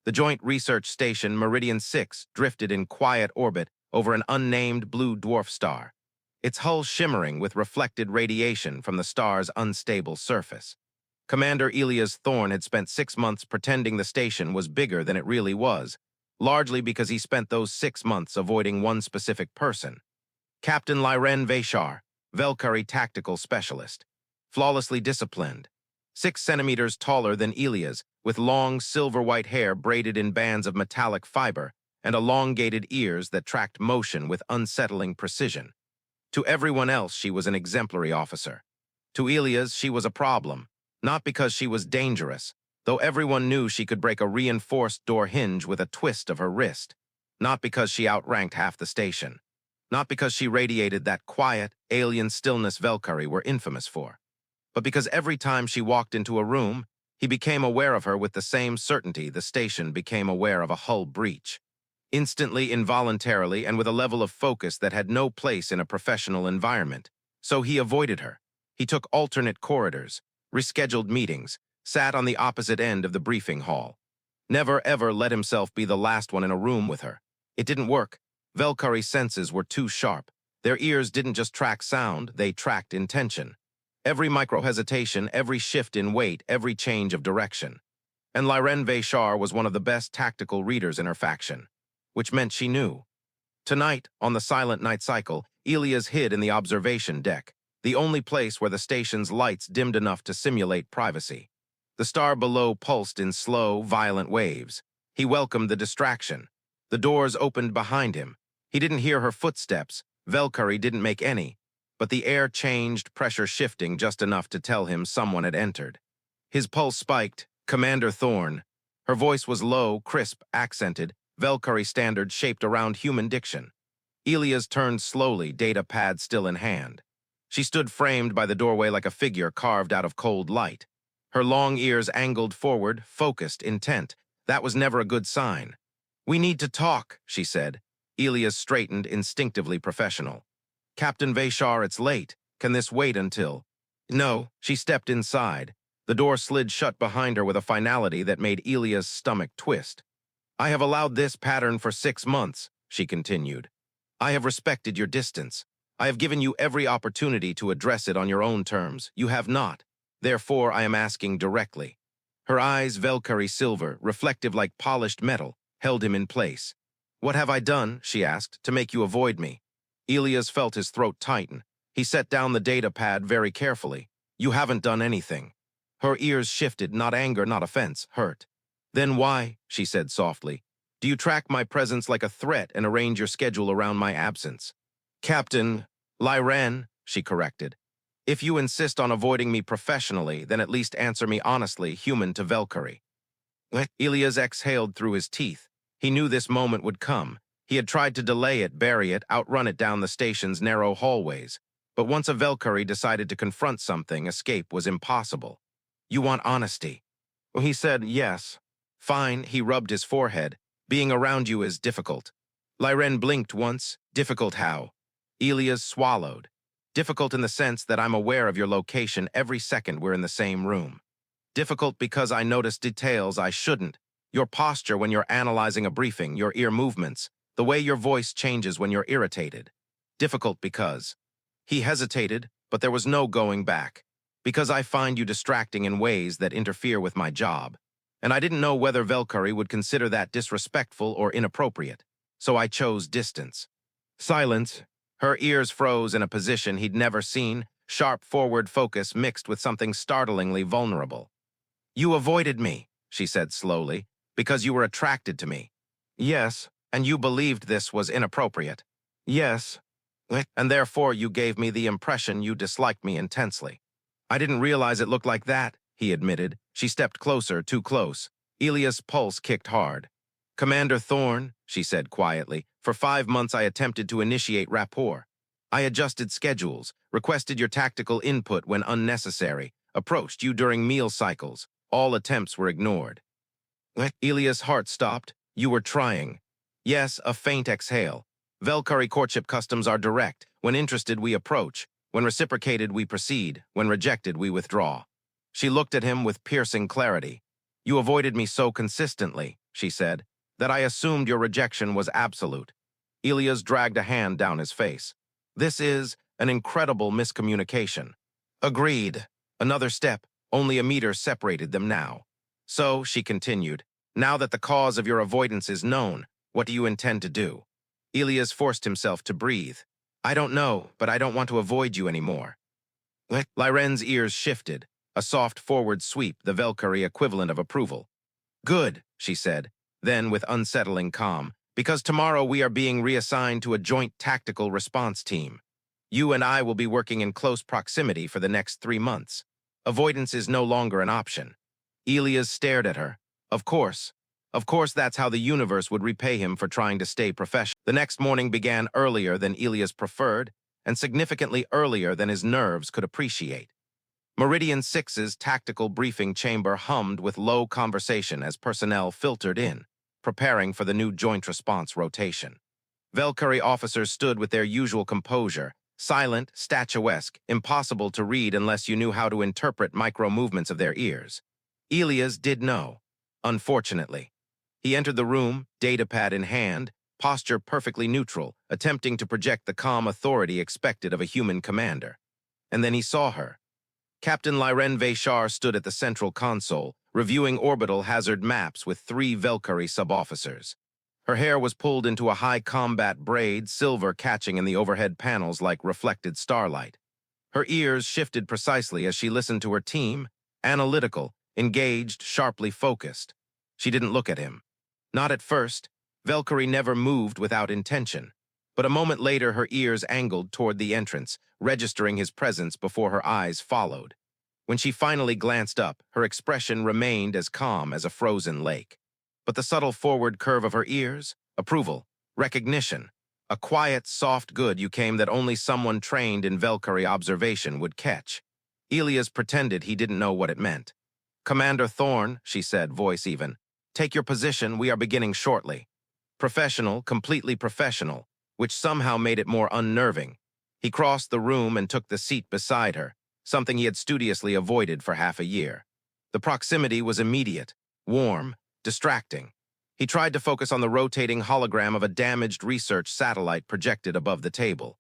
The Joint Research Station Meridian 6 drifted in quiet orbit over an unnamed blue dwarf star, its hull shimmering with reflected radiation from the star's unstable surface. Commander Elias Thorne had spent 6 months pretending the station was bigger than it really was, largely because he spent those 6 months avoiding one specific person. Captain Lyrenne Vey'Shaar, Velcari tactical specialist. Flawlessly disciplined. 6 centimeters taller than Elias, with long silver-white hair braided in bands of metallic fiber and elongated ears that tracked motion with unsettling precision. To everyone else, she was an exemplary officer. To Elias, she was a problem, not because she was dangerous, though everyone knew she could break a reinforced door hinge with a twist of her wrist. Not because she outranked half the station. Not because she radiated that quiet, alien stillness Velcari were infamous for. But because every time she walked into a room, he became aware of her with the same certainty the station became aware of a hull breach. Instantly, involuntarily, and with a level of focus that had no place in a professional environment. So he avoided her. He took alternate corridors, rescheduled meetings, sat on the opposite end of the briefing hall. Never ever let himself be the last one in a room with her. It didn't work. Velcari's senses were too sharp. Their ears didn't just track sound, they tracked intention. Every micro-hesitation, every shift in weight, every change of direction. And Lyrenne Vey'Shaar was one of the best tactical readers in her faction, which meant she knew. Tonight, on the silent night cycle, Elias hid in the observation deck, the only place where the station's lights dimmed enough to simulate privacy. The star below pulsed in slow, violent waves. He welcomed the distraction. The doors opened behind him. He didn't hear her footsteps. Velcari didn't make any. But the air changed, pressure shifting just enough to tell him someone had entered. His pulse spiked. Commander Thorne. Her voice was low, crisp, accented, Velcari standard shaped around human diction. Elias turned slowly, data pad still in hand. She stood framed by the doorway like a figure carved out of cold light. Her long ears angled forward, focused, intent. That was never a good sign. "We need to talk," she said. Elias straightened, instinctively professional. "Captain Vey'Shaar, it's late. Can this wait until—" No, she stepped inside. The door slid shut behind her with a finality that made Elias' stomach twist. "I have allowed this pattern for 6 months," she continued. "I have respected your distance. I have given you every opportunity to address it on your own terms. You have not. Therefore, I am asking directly." Her eyes, Velcari silver, reflective like polished metal, held him in place. "What have I done," she asked, "to make you avoid me?" Elias felt his throat tighten. He set down the data pad very carefully. "You haven't done anything." Her ears shifted, not anger, not offense, hurt. "Then why," she said softly, "do you track my presence like a threat and arrange your schedule around my absence?" "Captain Lyrenne," she corrected. "If you insist on avoiding me professionally, then at least answer me honestly, human to Velcari." Elias exhaled through his teeth. He knew this moment would come. He had tried to delay it, bury it, outrun it down the station's narrow hallways. But once a Velcari decided to confront something, escape was impossible. "You want honesty?" Well, he said yes. "Fine," he rubbed his forehead. "Being around you is difficult." Lyrenne blinked once. "Difficult how?" Elias swallowed. "Difficult in the sense that I'm aware of your location every second we're in the same room. Difficult because I notice details I shouldn't. Your posture when you're analyzing a briefing, your ear movements, the way your voice changes when you're irritated. Difficult because—" He hesitated, but there was no going back. "Because I find you distracting in ways that interfere with my job. And I didn't know whether Velcari would consider that disrespectful or inappropriate. So I chose distance." Silence. Her ears froze in a position he'd never seen, sharp forward focus mixed with something startlingly vulnerable. "You avoided me," she said slowly, "because you were attracted to me." "Yes, and you believed this was inappropriate." "Yes." "And therefore you gave me the impression you disliked me intensely." "I didn't realize it looked like that," he admitted. She stepped closer, too close. Elias' pulse kicked hard. "Commander Thorne," she said quietly, "for 5 months I attempted to initiate rapport. I adjusted schedules, requested your tactical input when unnecessary, approached you during meal cycles. All attempts were ignored." Elias' heart stopped. "You were trying." "Yes," a faint exhale. "Velcari courtship customs are direct. When interested, we approach. When reciprocated, we proceed. When rejected, we withdraw." She looked at him with piercing clarity. "You avoided me so consistently," she said, that I assumed your rejection was absolute. Elias dragged a hand down his face. This is an incredible miscommunication. Agreed. Another step, only a meter separated them now. So, she continued, now that the cause of your avoidance is known, what do you intend to do? Elias forced himself to breathe. I don't know, but I don't want to avoid you anymore. Lyrenne's ears shifted, a soft forward sweep, the Velcari equivalent of approval. Good, she said, then with unsettling calm, because tomorrow we are being reassigned to a joint tactical response team. You and I will be working in close proximity for the next 3 months. Avoidance is no longer an option. Elias stared at her. Of course. Of course that's how the universe would repay him for trying to stay professional. The next morning began earlier than Elias preferred, and significantly earlier than his nerves could appreciate. Meridian 6's tactical briefing chamber hummed with low conversation as personnel filtered in, preparing for the new joint response rotation. Velcari officers stood with their usual composure, silent, statuesque, impossible to read unless you knew how to interpret micro-movements of their ears. Elias did know, unfortunately. He entered the room, datapad in hand, posture perfectly neutral, attempting to project the calm authority expected of a human commander. And then he saw her. Captain Lyrenne Vey'Shaar stood at the central console, reviewing orbital hazard maps with 3 Velcari sub-officers. Her hair was pulled into a high combat braid, silver catching in the overhead panels like reflected starlight. Her ears shifted precisely as she listened to her team, analytical, engaged, sharply focused. She didn't look at him. Not at first. Velcari never moved without intention. But a moment later her ears angled toward the entrance, registering his presence before her eyes followed. When she finally glanced up, her expression remained as calm as a frozen lake. But the subtle forward curve of her ears, approval, recognition, a quiet, soft good you came that only someone trained in Velcari observation would catch. Elias pretended he didn't know what it meant. Commander Thorne, she said, voice even, take your position, we are beginning shortly. Professional, completely professional, which somehow made it more unnerving. He crossed the room and took the seat beside her, something he had studiously avoided for half a year. The proximity was immediate, warm, distracting. He tried to focus on the rotating hologram of a damaged research satellite projected above the table.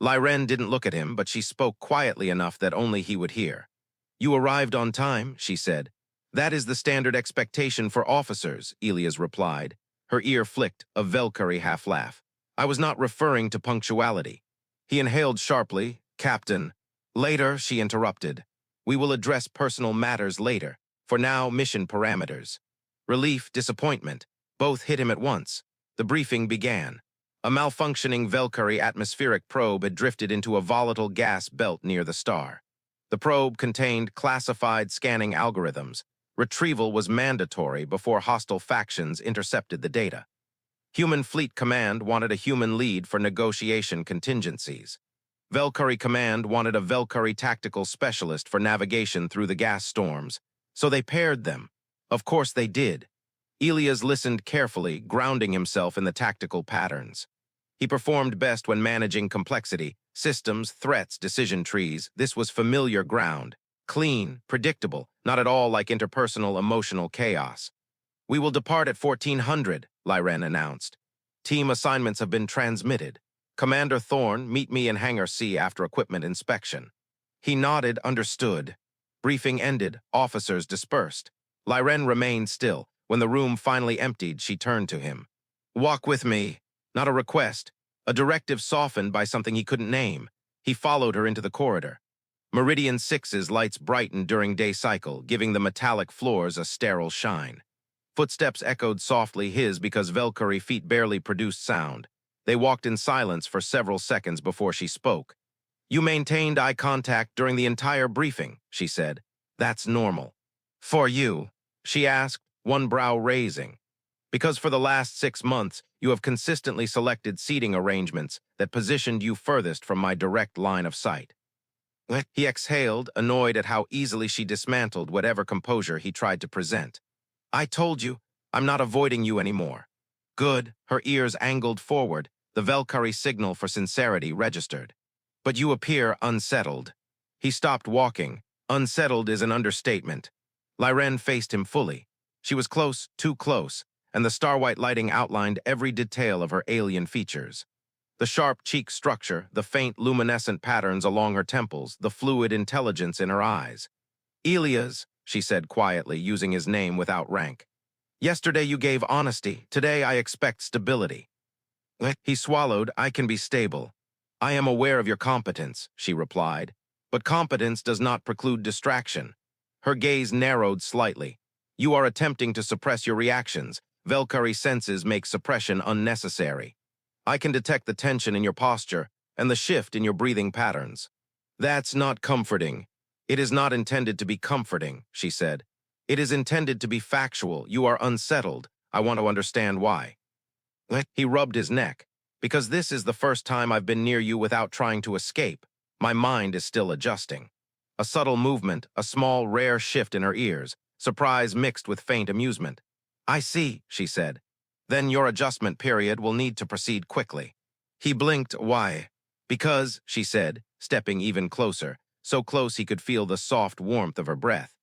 Lyrenne didn't look at him, but she spoke quietly enough that only he would hear. You arrived on time, she said. That is the standard expectation for officers, Elias replied. Her ear flicked, a Velcari half-laugh. I was not referring to punctuality. He inhaled sharply. Captain. Later, she interrupted. We will address personal matters later. For now, mission parameters. Relief, disappointment, both hit him at once. The briefing began. A malfunctioning Velcari atmospheric probe had drifted into a volatile gas belt near the star. The probe contained classified scanning algorithms. Retrieval was mandatory before hostile factions intercepted the data. Human Fleet Command wanted a human lead for negotiation contingencies. Velcari Command wanted a Velcari tactical specialist for navigation through the gas storms, so they paired them. Of course they did. Elias listened carefully, grounding himself in the tactical patterns. He performed best when managing complexity, systems, threats, decision trees. This was familiar ground. Clean, predictable, not at all like interpersonal emotional chaos. We will depart at 1400, Lyrenne announced. Team assignments have been transmitted. Commander Thorne, meet me in Hangar C after equipment inspection. He nodded, understood. Briefing ended, officers dispersed. Lyrenne remained still. When the room finally emptied, she turned to him. Walk with me. Not a request. A directive softened by something he couldn't name. He followed her into the corridor. Meridian 6's lights brightened during day cycle, giving the metallic floors a sterile shine. Footsteps echoed softly his because Velcari feet barely produced sound. They walked in silence for several seconds before she spoke. You maintained eye contact during the entire briefing, she said. That's normal. For you, she asked, one brow raising. Because for the last 6 months, you have consistently selected seating arrangements that positioned you furthest from my direct line of sight. He exhaled, annoyed at how easily she dismantled whatever composure he tried to present. I told you, I'm not avoiding you anymore. Good, her ears angled forward, the Velcari signal for sincerity registered. But you appear unsettled. He stopped walking. Unsettled is an understatement. Lyrenne faced him fully. She was close, too close, and the star-white lighting outlined every detail of her alien features. The sharp cheek structure, the faint luminescent patterns along her temples, the fluid intelligence in her eyes. "Elias," she said quietly, using his name without rank. "Yesterday you gave honesty. Today I expect stability." He swallowed. "I can be stable. I am aware of your competence," she replied. "But competence does not preclude distraction." Her gaze narrowed slightly. "You are attempting to suppress your reactions. Velcari senses make suppression unnecessary. I can detect the tension in your posture and the shift in your breathing patterns." "That's not comforting." "It is not intended to be comforting," she said. "It is intended to be factual. You are unsettled. I want to understand why." He rubbed his neck. "Because this is the first time I've been near you without trying to escape. My mind is still adjusting." A subtle movement, a small, rare shift in her ears, surprise mixed with faint amusement. "I see," she said. "Then your adjustment period will need to proceed quickly." He blinked. "Why?" "Because," she said, stepping even closer, so close he could feel the soft warmth of her breath.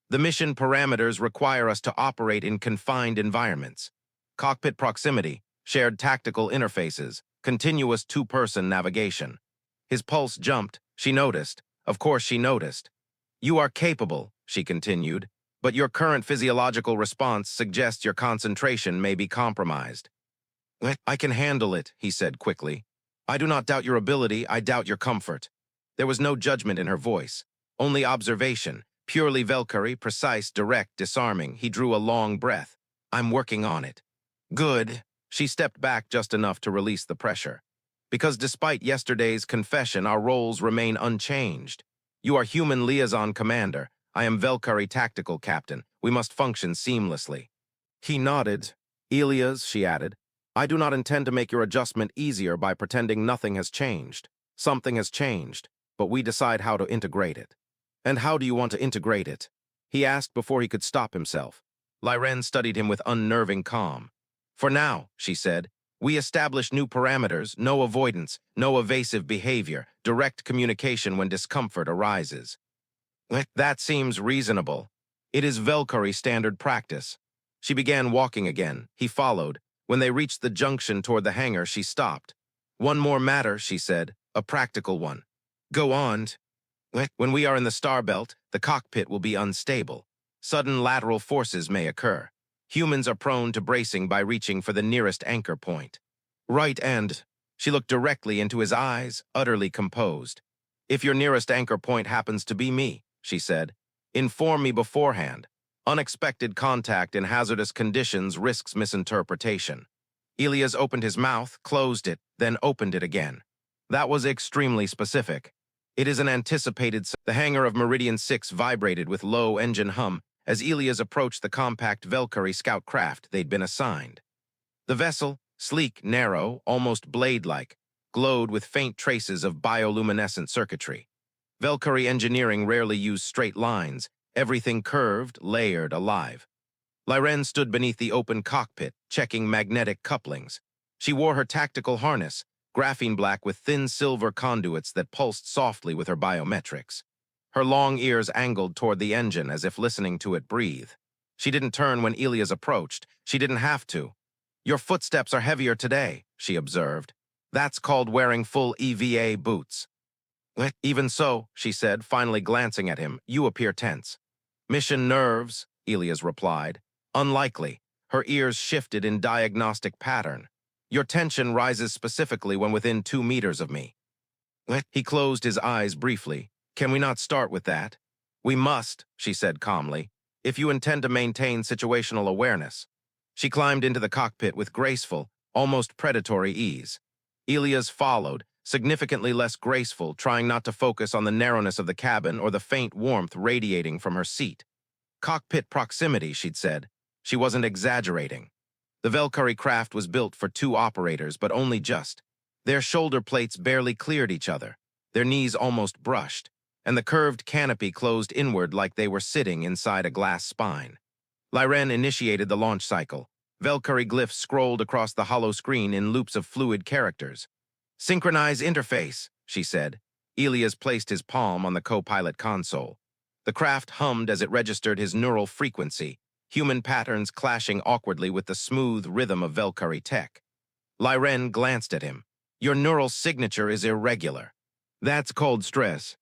"The mission parameters require us to operate in confined environments. Cockpit proximity, shared tactical interfaces, continuous two-person navigation." His pulse jumped. She noticed. Of course she noticed. "You are capable," she continued, "but your current physiological response suggests your concentration may be compromised." "I can handle it," he said quickly. "I do not doubt your ability, I doubt your comfort." There was no judgment in her voice, only observation, purely Velcari, precise, direct, disarming. He drew a long breath. "I'm working on it." "Good." She stepped back just enough to release the pressure. "Because despite yesterday's confession, our roles remain unchanged. You are human liaison commander. I am Velcari tactical captain. We must function seamlessly." He nodded. "Elias," she added, "I do not intend to make your adjustment easier by pretending nothing has changed. Something has changed, but we decide how to integrate it." "And how do you want to integrate it?" he asked before he could stop himself. Lyrenne studied him with unnerving calm. "For now," she said, "we establish new parameters, no avoidance, no evasive behavior, direct communication when discomfort arises." "That seems reasonable. It is Velcari standard practice." She began walking again. He followed. When they reached the junction toward the hangar, she stopped. "One more matter," she said, "a practical one." "Go on." "When we are in the star belt, the cockpit will be unstable. Sudden lateral forces may occur. Humans are prone to bracing by reaching for the nearest anchor point." "Right, and—" She looked directly into his eyes, utterly composed. "If your nearest anchor point happens to be me," she said, "inform me beforehand. Unexpected contact in hazardous conditions risks misinterpretation." Elias opened his mouth, closed it, then opened it again. That was extremely specific. "It is an anticipated—" The hangar of Meridian 6 vibrated with low engine hum as Elias approached the compact Velcari scout craft they'd been assigned. The vessel, sleek, narrow, almost blade-like, glowed with faint traces of bioluminescent circuitry. Velcari engineering rarely used straight lines, everything curved, layered, alive. Lyrenne stood beneath the open cockpit, checking magnetic couplings. She wore her tactical harness, graphene black with thin silver conduits that pulsed softly with her biometrics. Her long ears angled toward the engine as if listening to it breathe. She didn't turn when Elias approached. She didn't have to. "Your footsteps are heavier today," she observed. "That's called wearing full EVA boots." "Even so," she said, finally glancing at him, "you appear tense." "Mission nerves," Elias replied. "Unlikely." Her ears shifted in diagnostic pattern. "Your tension rises specifically when within 2 meters of me." He closed his eyes briefly. "Can we not start with that?" "We must," she said calmly, "if you intend to maintain situational awareness." She climbed into the cockpit with graceful, almost predatory ease. Elias followed, significantly less graceful, trying not to focus on the narrowness of the cabin or the faint warmth radiating from her seat. "Cockpit proximity," she'd said. She wasn't exaggerating. The Velcari craft was built for 2 operators, but only just. Their shoulder plates barely cleared each other. Their knees almost brushed, and the curved canopy closed inward like they were sitting inside a glass spine. Lyrenne initiated the launch cycle. Velcari glyphs scrolled across the hollow screen in loops of fluid characters. "Synchronize interface," she said. Elias placed his palm on the co-pilot console. The craft hummed as it registered his neural frequency. human patterns clashing awkwardly with the smooth rhythm of Velcari tech. Lyrenne glanced at him. Your neural signature is irregular. That's called stress.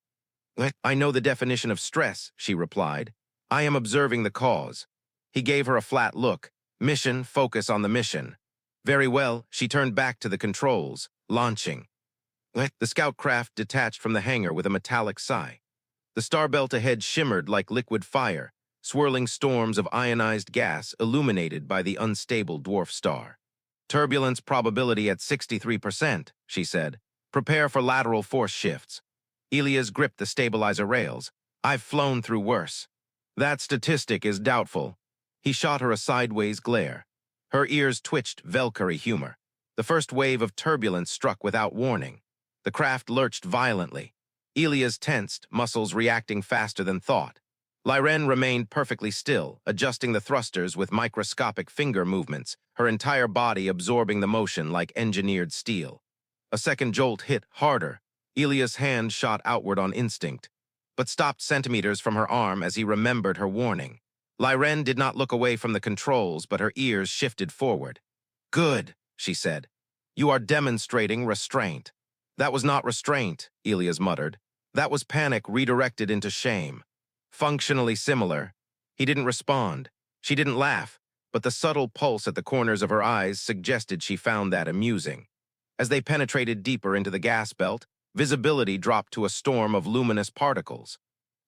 I know the definition of stress, she replied. I am observing the cause. He gave her a flat look. Mission, focus on the mission. Very well, she turned back to the controls, launching. The scout craft detached from the hangar with a metallic sigh. The star belt ahead shimmered like liquid fire, swirling storms of ionized gas illuminated by the unstable dwarf star. Turbulence probability at 63%, she said. Prepare for lateral force shifts. Elias gripped the stabilizer rails. I've flown through worse. That statistic is doubtful. He shot her a sideways glare. Her ears twitched Velcari humor. The first wave of turbulence struck without warning. The craft lurched violently. Elias tensed, muscles reacting faster than thought. Lyrenne remained perfectly still, adjusting the thrusters with microscopic finger movements, her entire body absorbing the motion like engineered steel. A second jolt hit harder. Elias' hand shot outward on instinct, but stopped centimeters from her arm as he remembered her warning. Lyrenne did not look away from the controls, but her ears shifted forward. Good, she said. You are demonstrating restraint. That was not restraint, Elias muttered. That was panic redirected into shame. Functionally similar. He didn't respond. She didn't laugh, but the subtle pulse at the corners of her eyes suggested she found that amusing. As they penetrated deeper into the gas belt, visibility dropped to a storm of luminous particles.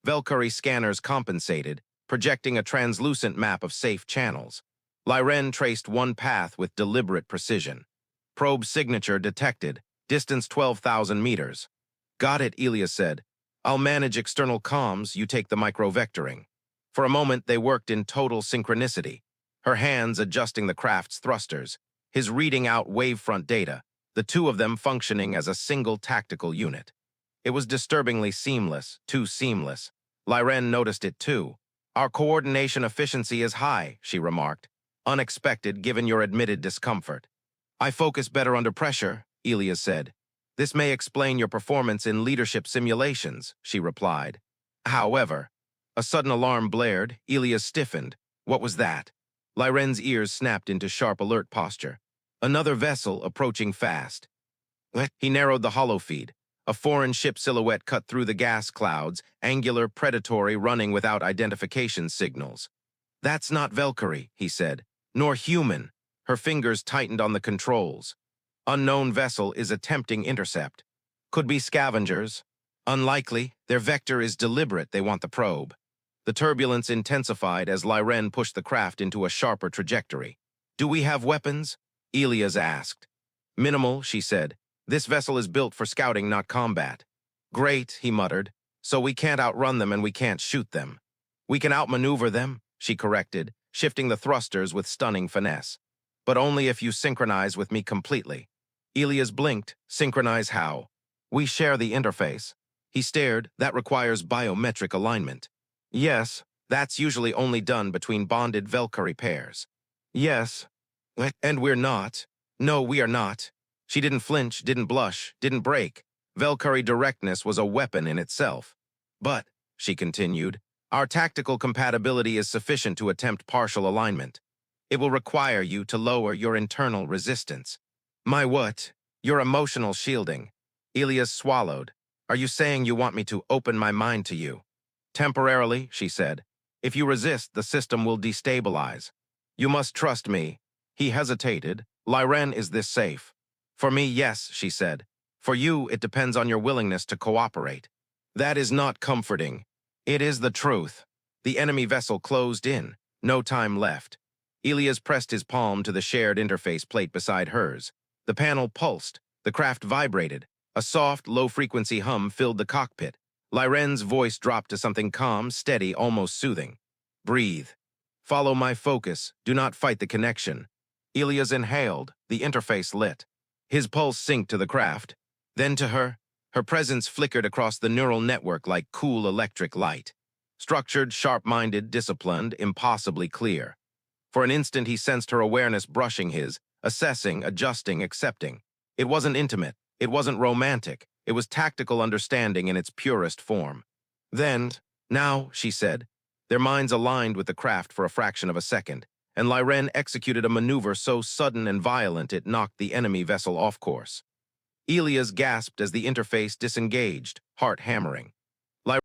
Velcari scanners compensated, projecting a translucent map of safe channels. Lyrenne traced one path with deliberate precision. Probe signature detected, distance 12,000 meters. Got it, Elias said. I'll manage external comms, you take the microvectoring. For a moment, they worked in total synchronicity, her hands adjusting the craft's thrusters, his reading out wavefront data, the two of them functioning as a single tactical unit. It was disturbingly seamless, too seamless. Lyrenne noticed it too. Our coordination efficiency is high, she remarked. Unexpected given your admitted discomfort. I focus better under pressure, Elias said. This may explain your performance in leadership simulations, she replied. However, a sudden alarm blared, Elias stiffened. What was that? Lyrenne's ears snapped into sharp alert posture. Another vessel approaching fast. He narrowed the holofeed. A foreign ship silhouette cut through the gas clouds, angular, predatory, running without identification signals. That's not Velcari, he said, nor human. Her fingers tightened on the controls. Unknown vessel is attempting intercept. Could be scavengers. Unlikely. Their vector is deliberate. They want the probe. The turbulence intensified as Lyrenne pushed the craft into a sharper trajectory. Do we have weapons? Elias asked. Minimal, she said. This vessel is built for scouting, not combat. Great, he muttered. So we can't outrun them and we can't shoot them. We can outmaneuver them, she corrected, shifting the thrusters with stunning finesse. But only if you synchronize with me completely. Elias blinked. Synchronize how? We share the interface. He stared. That requires biometric alignment. Yes, that's usually only done between bonded Velcari pairs. Yes. And we're not. No, we are not. She didn't flinch, didn't blush, didn't break. Velcari directness was a weapon in itself. But, she continued, our tactical compatibility is sufficient to attempt partial alignment. It will require you to lower your internal resistance. My what? Your emotional shielding. Elias swallowed. Are you saying you want me to open my mind to you? Temporarily, she said. If you resist, the system will destabilize. You must trust me. He hesitated. Lyrenne, is this safe? For me, yes, she said. For you, it depends on your willingness to cooperate. That is not comforting. It is the truth. The enemy vessel closed in. No time left. Elias pressed his palm to the shared interface plate beside hers. The panel pulsed. The craft vibrated. A soft, low-frequency hum filled the cockpit. Lyrenne's voice dropped to something calm, steady, almost soothing. Breathe. Follow my focus. Do not fight the connection. Elias inhaled. The interface lit. His pulse synced to the craft. Then to her. Her presence flickered across the neural network like cool electric light. Structured, sharp-minded, disciplined, impossibly clear. For an instant he sensed her awareness brushing his, assessing, adjusting, accepting. It wasn't intimate. It wasn't romantic. It was tactical understanding in its purest form. Then, now, she said, Their minds aligned with the craft for a fraction of a second, and Lyrenne executed a maneuver so sudden and violent it knocked the enemy vessel off course. Elias gasped as the interface disengaged, heart hammering.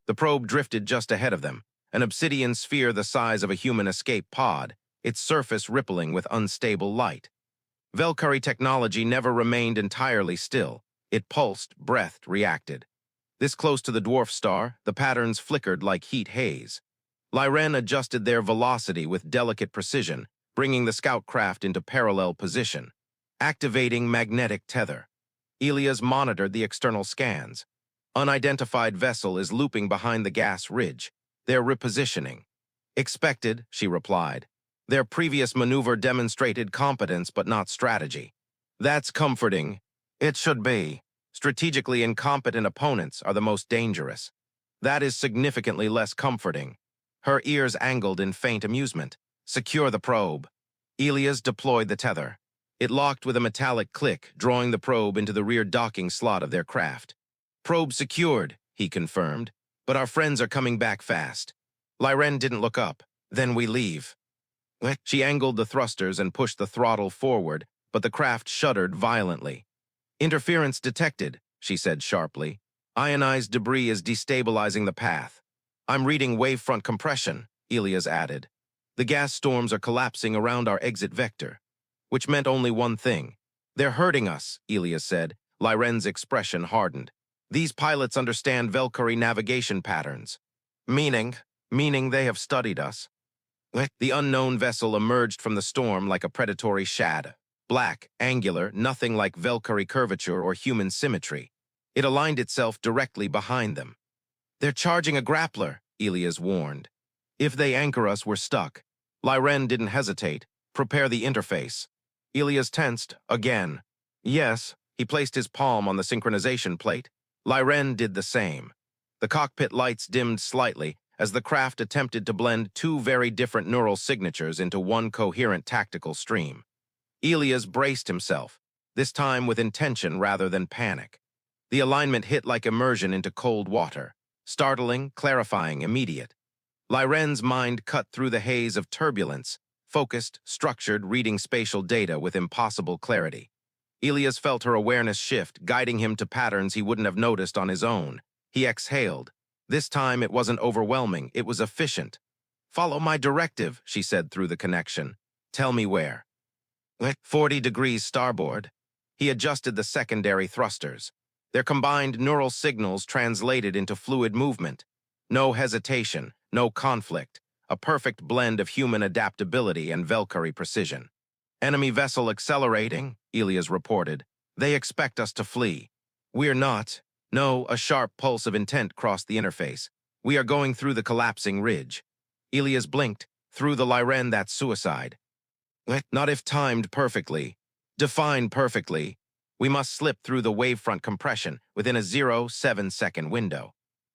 The probe drifted just ahead of them, an obsidian sphere the size of a human escape pod, its surface rippling with unstable light. Velcari technology never remained entirely still. It pulsed, breathed, reacted. This close to the dwarf star, the patterns flickered like heat haze. Lyrenne adjusted their velocity with delicate precision, bringing the scout craft into parallel position. Activating magnetic tether. Elias monitored the external scans. Unidentified vessel is looping behind the gas ridge. They're repositioning. Expected, she replied. Their previous maneuver demonstrated competence but not strategy. That's comforting. It should be. Strategically incompetent opponents are the most dangerous. That is significantly less comforting. Her ears angled in faint amusement. Secure the probe. Elias deployed the tether. It locked with a metallic click, drawing the probe into the rear docking slot of their craft. Probe secured, he confirmed, but our friends are coming back fast. Lyrenne didn't look up. Then we leave. She angled the thrusters and pushed the throttle forward, but the craft shuddered violently. Interference detected, she said sharply. Ionized debris is destabilizing the path. I'm reading wavefront compression, Elias added. The gas storms are collapsing around our exit vector. Which meant only one thing. They're hurting us, Elias said. Lyrenne's expression hardened. These pilots understand Velcari navigation patterns. Meaning they have studied us. The unknown vessel emerged from the storm like a predatory shad. Black, angular, nothing like Velcari curvature or human symmetry. It aligned itself directly behind them. They're charging a grappler, Elias warned. If they anchor us, we're stuck. Lyrenne didn't hesitate. Prepare the interface. Elias tensed, again. Yes, he placed his palm on the synchronization plate. Lyrenne did the same. The cockpit lights dimmed slightly as the craft attempted to blend two very different neural signatures into one coherent tactical stream. Elias braced himself, this time with intention rather than panic. The alignment hit like immersion into cold water, startling, clarifying, immediate. Lyrenne's mind cut through the haze of turbulence, focused, structured, reading spatial data with impossible clarity. Elias felt her awareness shift, guiding him to patterns he wouldn't have noticed on his own. He exhaled. This time it wasn't overwhelming, it was efficient. Follow my directive, she said through the connection. Tell me where. 40 degrees starboard. He adjusted the secondary thrusters. Their combined neural signals translated into fluid movement. No hesitation, no conflict. A perfect blend of human adaptability and Velcari precision. Enemy vessel accelerating, Elias reported. They expect us to flee. We're not. No, a sharp pulse of intent crossed the interface. We are going through the collapsing ridge. Elias blinked. Through the Lyrenne, that's suicide. Not if timed perfectly. Define perfectly. We must slip through the wavefront compression within a 0.7-second window.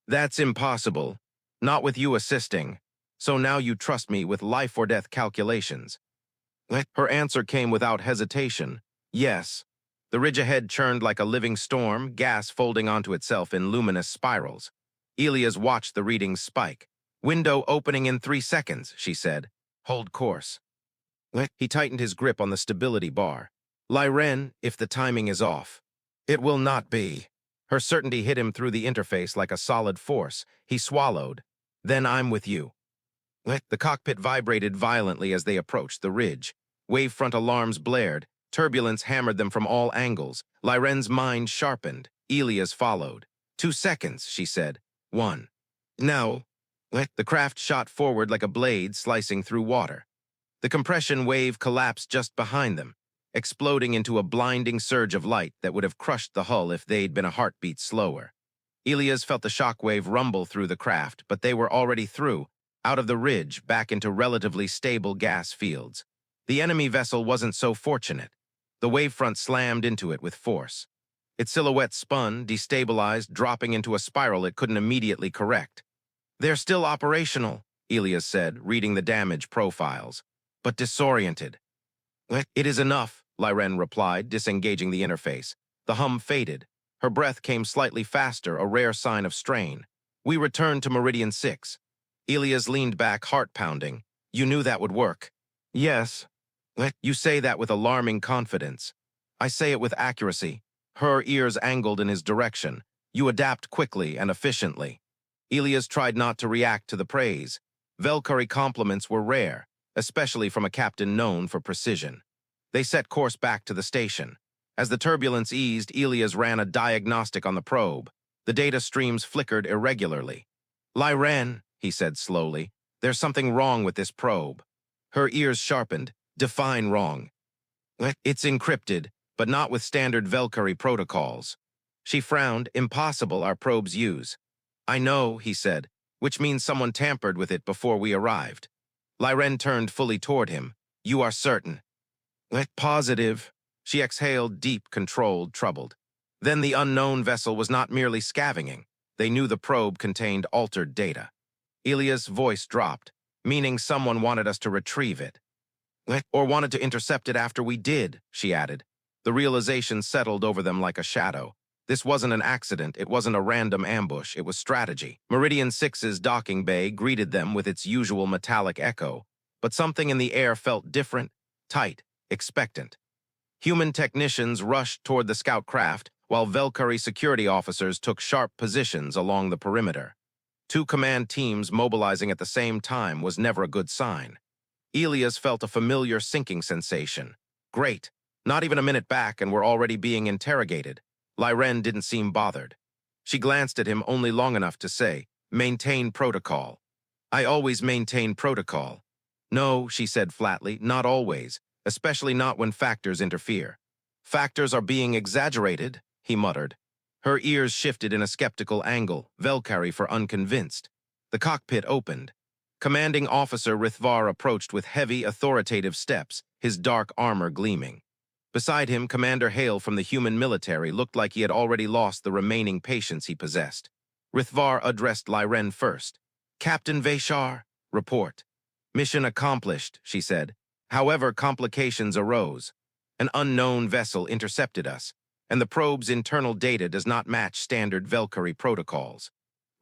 That's impossible. Not with you assisting. So now you trust me with life-or-death calculations. Her answer came without hesitation. Yes. The ridge ahead churned like a living storm, gas folding onto itself in luminous spirals. Elias watched the readings spike. Window opening in 3 seconds, she said. Hold course. He tightened his grip on the stability bar. Lyrenne, if the timing is off. It will not be. Her certainty hit him through the interface like a solid force. He swallowed. Then I'm with you. The cockpit vibrated violently as they approached the ridge. Wavefront alarms blared. Turbulence hammered them from all angles. Lyrenne's mind sharpened. Elias followed. 2 seconds, she said. 1. Now. The craft shot forward like a blade slicing through water. The compression wave collapsed just behind them, exploding into a blinding surge of light that would have crushed the hull if they'd been a heartbeat slower. Elias felt the shockwave rumble through the craft, but they were already through, out of the ridge, back into relatively stable gas fields. The enemy vessel wasn't so fortunate. The wavefront slammed into it with force. Its silhouette spun, destabilized, dropping into a spiral it couldn't immediately correct. They're still operational, Elias said, reading the damage profiles, but disoriented. It is enough, Lyrenne replied, disengaging the interface. The hum faded. Her breath came slightly faster, a rare sign of strain. We returned to Meridian 6. Elias leaned back, heart pounding. You knew that would work. Yes. You say that with alarming confidence. I say it with accuracy. Her ears angled in his direction. You adapt quickly and efficiently. Elias tried not to react to the praise. Velcari compliments were rare, especially from a captain known for precision. They set course back to the station. As the turbulence eased, Elias ran a diagnostic on the probe. The data streams flickered irregularly. Lyrenne, he said slowly, there's something wrong with this probe. Her ears sharpened. Define wrong. It's encrypted, but not with standard Velcari protocols. She frowned. Impossible, our probes use. I know, he said, which means someone tampered with it before we arrived. Lyrenne turned fully toward him. You are certain? Positive. She exhaled, deep, controlled, troubled. Then the unknown vessel was not merely scavenging. They knew the probe contained altered data. Elias' voice dropped, meaning someone wanted us to retrieve it. Or wanted to intercept it after we did, she added. The realization settled over them like a shadow. This wasn't an accident, it wasn't a random ambush, it was strategy. Meridian 6's docking bay greeted them with its usual metallic echo, but something in the air felt different, tight, expectant. Human technicians rushed toward the scout craft, while Velcari security officers took sharp positions along the perimeter. Two command teams mobilizing at the same time was never a good sign. Elias felt a familiar sinking sensation. Great. Not even a minute back and we're already being interrogated. Lyrenne didn't seem bothered. She glanced at him only long enough to say, maintain protocol. I always maintain protocol. No, she said flatly, not always, especially not when factors interfere. Factors are being exaggerated, he muttered. Her ears shifted in a skeptical angle, Velcari for unconvinced. The cockpit opened. Commanding Officer Vey'Shaar approached with heavy, authoritative steps, his dark armor gleaming. Beside him, Commander Hale from the human military looked like he had already lost the remaining patience he possessed. Vey'Shaar addressed Lyrenne first. Captain Vey'Shaar, report. Mission accomplished, she said. However, complications arose. An unknown vessel intercepted us, and the probe's internal data does not match standard Velcari protocols.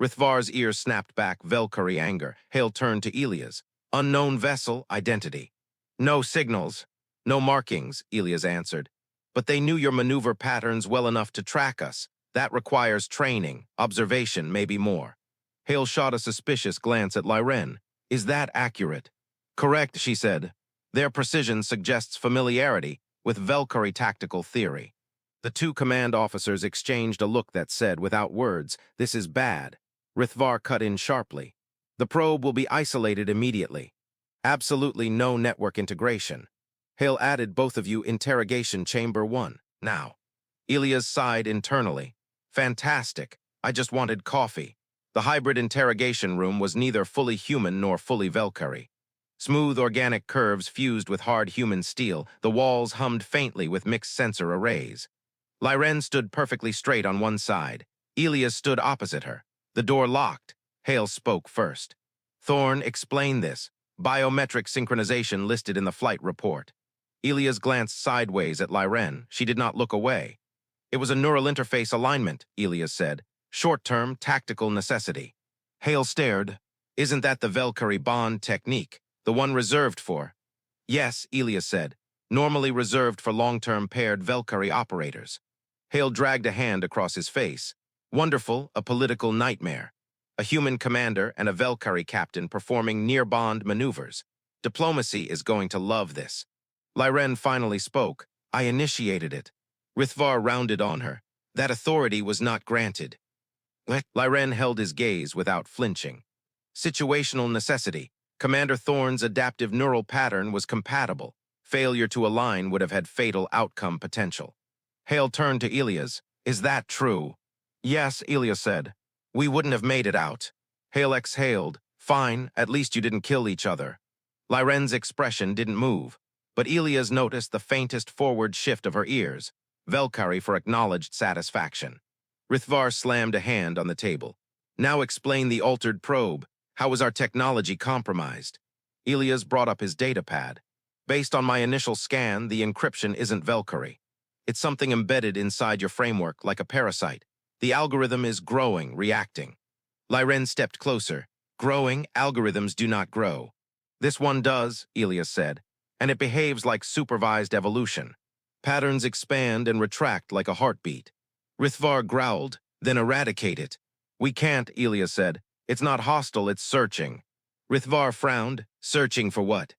Vey'Shaar's ears snapped back, Velcari anger. Hale turned to Elias. Unknown vessel, identity. No signals, no markings, Elias answered. But they knew your maneuver patterns well enough to track us. That requires training, observation, maybe more. Hale shot a suspicious glance at Lyrenne. Is that accurate? Correct, she said. Their precision suggests familiarity with Velcari tactical theory. The two command officers exchanged a look that said, without words, this is bad. Vey'Shaar cut in sharply. The probe will be isolated immediately. Absolutely no network integration. Hale added, both of you interrogation chamber 1, now. Elias sighed internally. Fantastic. I just wanted coffee. The hybrid interrogation room was neither fully human nor fully Velcari. Smooth organic curves fused with hard human steel, the walls hummed faintly with mixed sensor arrays. Lyrenne stood perfectly straight on one side. Elias stood opposite her. The door locked. Hale spoke first. Thorne, explain this. Biometric synchronization listed in the flight report. Elias glanced sideways at Lyrenne. She did not look away. It was a neural interface alignment, Elias said. Short-term, tactical necessity. Hale stared. Isn't that the Velcari bond technique? The one reserved for? Yes, Elias said. Normally reserved for long-term paired Velcari operators. Hale dragged a hand across his face. Wonderful, a political nightmare. A human commander and a Velcari captain performing near-bond maneuvers. Diplomacy is going to love this. Lyrenne finally spoke. I initiated it. Vey'Shaar rounded on her. That authority was not granted. Lyrenne held his gaze without flinching. Situational necessity. Commander Thorne's adaptive neural pattern was compatible. Failure to align would have had fatal outcome potential. Hale turned to Elias. Is that true? Yes, Elias said. We wouldn't have made it out. Hale exhaled. Fine, at least you didn't kill each other. Lyrenne's expression didn't move, but Elias noticed the faintest forward shift of her ears, Velcari for acknowledged satisfaction. Vey'Shaar slammed a hand on the table. Now explain the altered probe. How was our technology compromised? Elias brought up his data pad. Based on my initial scan, the encryption isn't Velcari. It's something embedded inside your framework, like a parasite. The algorithm is growing, reacting. Lyrenne stepped closer. Growing algorithms do not grow. This one does, Elias said, and it behaves like supervised evolution. Patterns expand and retract like a heartbeat. Rithvar growled, then eradicate it. We can't, Elias said. It's not hostile, it's searching. Rithvar frowned, searching for what?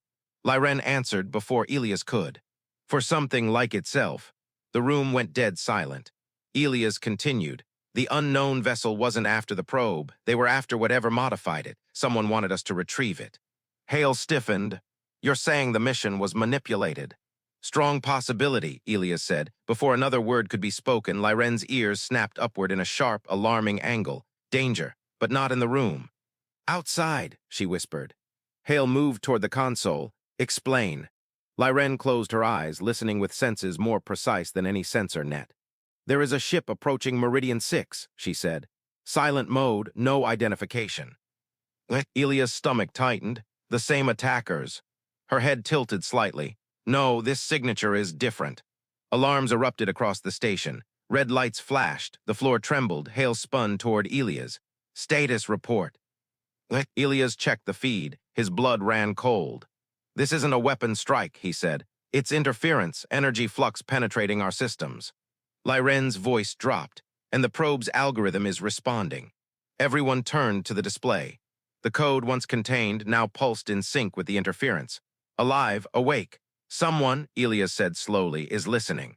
Lyrenne answered before Elias could. For something like itself. The room went dead silent. Elias continued. The unknown vessel wasn't after the probe. They were after whatever modified it. Someone wanted us to retrieve it. Hale stiffened. You're saying the mission was manipulated. Strong possibility, Elias said. Before another word could be spoken, Lyrenne's ears snapped upward in a sharp, alarming angle. Danger, but not in the room. Outside, she whispered. Hale moved toward the console. Explain. Lyrenne closed her eyes, listening with senses more precise than any sensor net. There is a ship approaching Meridian 6, she said. Silent mode, no identification. Elias' stomach tightened. The same attackers. Her head tilted slightly. No, this signature is different. Alarms erupted across the station. Red lights flashed. The floor trembled. Hale spun toward Elias. Status report. Elias checked the feed. His blood ran cold. This isn't a weapon strike, he said. It's interference, energy flux penetrating our systems. Lyrenne's voice dropped, and the probe's algorithm is responding. Everyone turned to the display. The code once contained now pulsed in sync with the interference. Alive, awake. Someone, Elias said slowly, is listening.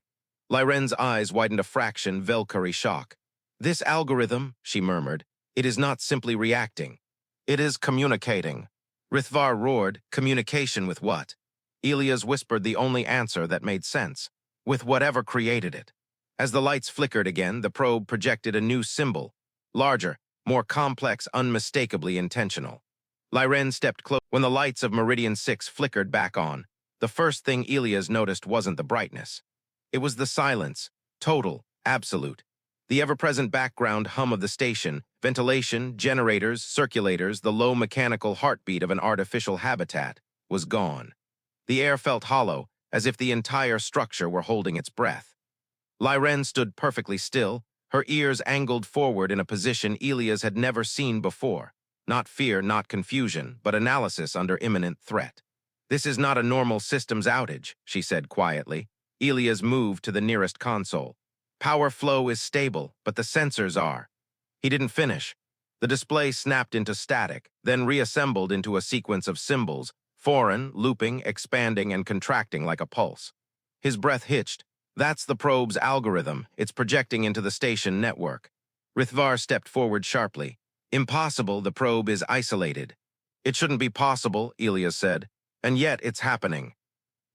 Lyrenne's eyes widened a fraction Velcari shock. This algorithm, she murmured, it is not simply reacting. It is communicating. Rithvar roared, communication with what? Elias whispered the only answer that made sense. With whatever created it. As the lights flickered again, the probe projected a new symbol. Larger, more complex, unmistakably intentional. Lyrenne stepped close. When the lights of Meridian 6 flickered back on, the first thing Elias noticed wasn't the brightness. It was the silence, total, absolute. The ever-present background hum of the station, ventilation, generators, circulators, the low mechanical heartbeat of an artificial habitat, was gone. The air felt hollow, as if the entire structure were holding its breath. Lyrenne stood perfectly still, her ears angled forward in a position Elias had never seen before. Not fear, not confusion, but analysis under imminent threat. This is not a normal systems outage, she said quietly. Elias moved to the nearest console. Power flow is stable, but the sensors are. He didn't finish. The display snapped into static, then reassembled into a sequence of symbols, foreign, looping, expanding, and contracting like a pulse. His breath hitched. That's the probe's algorithm. It's projecting into the station network. Rithvar stepped forward sharply. Impossible, the probe is isolated. It shouldn't be possible, Elias said. And yet it's happening.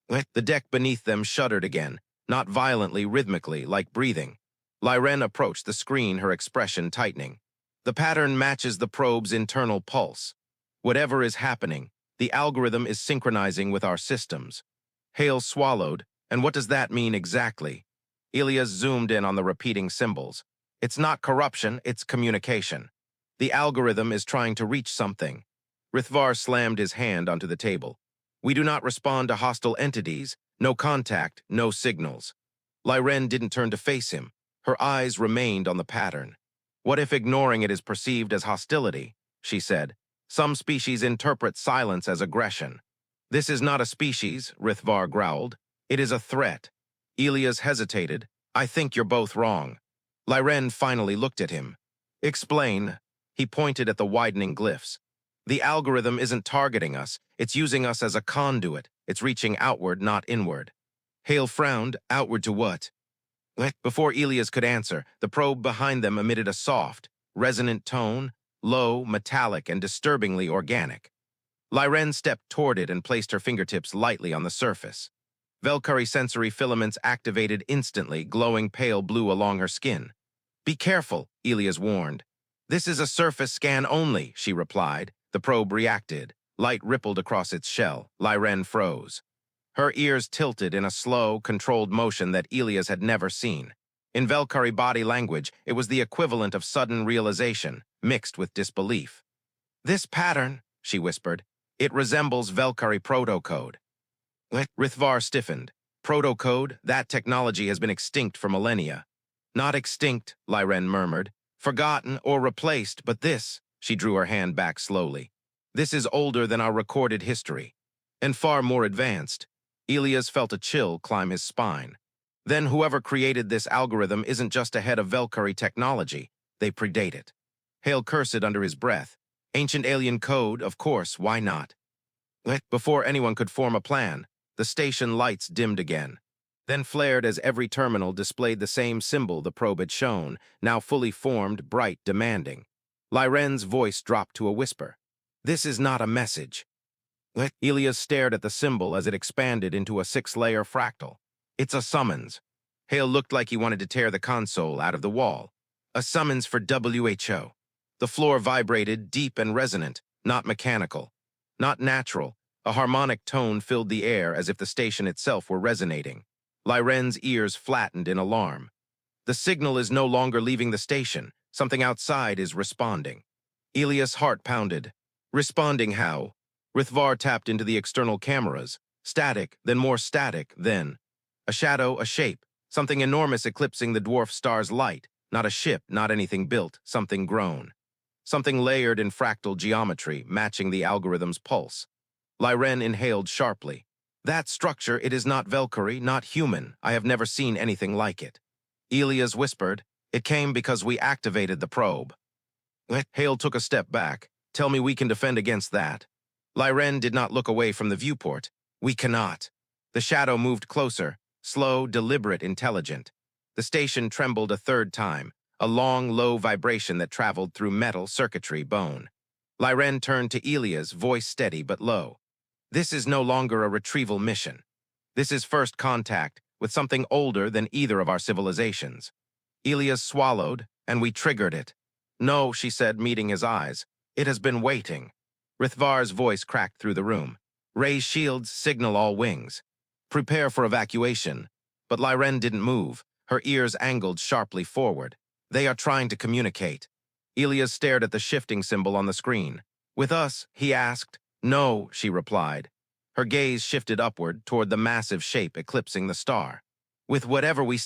The deck beneath them shuddered again, not violently, rhythmically, like breathing. Lyrenne approached the screen, her expression tightening. The pattern matches the probe's internal pulse. Whatever is happening, the algorithm is synchronizing with our systems. Hale swallowed. And what does that mean exactly? Elias zoomed in on the repeating symbols. It's not corruption, it's communication. The algorithm is trying to reach something. Rithvar slammed his hand onto the table. We do not respond to hostile entities, no contact, no signals. Lyrenne didn't turn to face him. Her eyes remained on the pattern. What if ignoring it is perceived as hostility? She said. Some species interpret silence as aggression. This is not a species, Rithvar growled. It is a threat. Elias hesitated. I think you're both wrong. Lyrenne finally looked at him. Explain. He pointed at the widening glyphs. The algorithm isn't targeting us. It's using us as a conduit. It's reaching outward, not inward. Hale frowned. Outward to what? Before Elias could answer, the probe behind them emitted a soft, resonant tone, low, metallic, and disturbingly organic. Lyrenne stepped toward it and placed her fingertips lightly on the surface. Velcari sensory filaments activated instantly, glowing pale blue along her skin. Be careful, Elias warned. This is a surface scan only, she replied. The probe reacted. Light rippled across its shell. Lyrenne froze. Her ears tilted in a slow, controlled motion that Elias had never seen. In Velcari body language, it was the equivalent of sudden realization, mixed with disbelief. This pattern, she whispered, it resembles Velcari protocode. Rithvar stiffened. Protocode, that technology has been extinct for millennia. Not extinct, Lyrenne murmured. Forgotten or replaced, but this, She drew her hand back slowly. This is older than our recorded history, and far more advanced. Elias felt a chill climb his spine. Then whoever created this algorithm isn't just ahead of Velcari technology, they predate it. Hale cursed under his breath. Ancient alien code, of course, why not? Before anyone could form a plan, the station lights dimmed again, then flared as every terminal displayed the same symbol the probe had shown, now fully formed, bright, demanding. Lyrenne's voice dropped to a whisper. This is not a message. Elias stared at the symbol as it expanded into a 6-layer fractal. It's a summons. Hale looked like he wanted to tear the console out of the wall. A summons for WHO. The floor vibrated, deep and resonant, not mechanical, not natural. A harmonic tone filled the air as if the station itself were resonating. Lyrenne's ears flattened in alarm. The signal is no longer leaving the station. Something outside is responding. Elias' heart pounded. Responding how? Rithvar tapped into the external cameras. Static, then more static, then. A shadow, a shape, something enormous eclipsing the dwarf star's light. Not a ship, not anything built, something grown. Something layered in fractal geometry, matching the algorithm's pulse. Lyrenne inhaled sharply. That structure, it is not Velcari, not human. I have never seen anything like it. Elias whispered, it came because we activated the probe. Hale took a step back. Tell me we can defend against that. Lyrenne did not look away from the viewport. We cannot. The shadow moved closer, slow, deliberate, intelligent. The station trembled a third time, a long, low vibration that traveled through metal, circuitry, bone. Lyrenne turned to Elias, voice steady but low. This is no longer a retrieval mission. This is first contact with something older than either of our civilizations. Elias swallowed, and we triggered it. No, she said, meeting his eyes. It has been waiting. Rithvar's voice cracked through the room. Raise shields, signal all wings. Prepare for evacuation. But Lyrenne didn't move, her ears angled sharply forward. They are trying to communicate. Elias stared at the shifting symbol on the screen. With us, he asked. No, she replied. Her gaze shifted upward toward the massive shape eclipsing the star. With whatever we